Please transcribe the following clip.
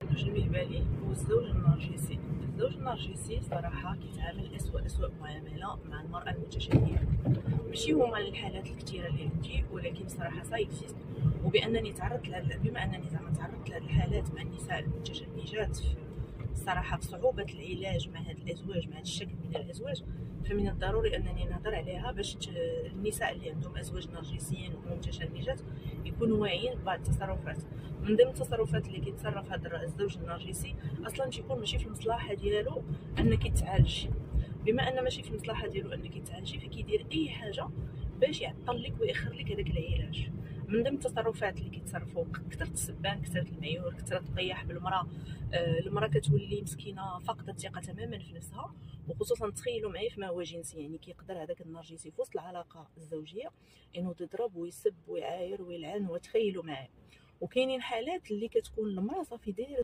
الزوج المهبلي هو الزوج النرجسي. الزوج النرجسي صراحة كيتعامل أسوأ معاملة مع المرأة المتشنجة. ماشي هما الحالات الكثيرة اللي عندي، ولكن صراحة سايكسيست. وبأنني بما أنني زعما تعرضت لهاد الحالات مع النساء المتشنجات الصراحة في صعوبة العلاج مع هاد الأزواج، مع هاد الشكل من الأزواج، فمن الضروري أنني نهضر عليها باش النساء اللي عندهم أزواج نرجسيين ومتشنجات يكونوا واعيين ببعض التصرفات. من ضمن التصرفات اللي كيتصرف هذا الزوج النرجسي اصلا تيكون ماشي في المصلحه ديالو انك تعالجي. بما ان ماشي في المصلحه ديالو انك تعالجي، فكيدير اي حاجه باش يعطل لك ويأخر لك هذاك العلاج. من ضمن التصرفات اللي كيتصرفوا كثرة السبان، كثرة المعيور، كثرة الطياح بالمراه. المراه كتولي مسكينه فاقده الثقه تماما في نفسها. وخصوصا تخيلوا معايا فيما هو جنسي، يعني كيقدر هذاك النرجسي في وسط العلاقه الزوجيه انه تضرب ويسب ويعاير ويلعن، وتخيلوا معايا. وكاينين حالات اللي كتكون المراه صافي دايره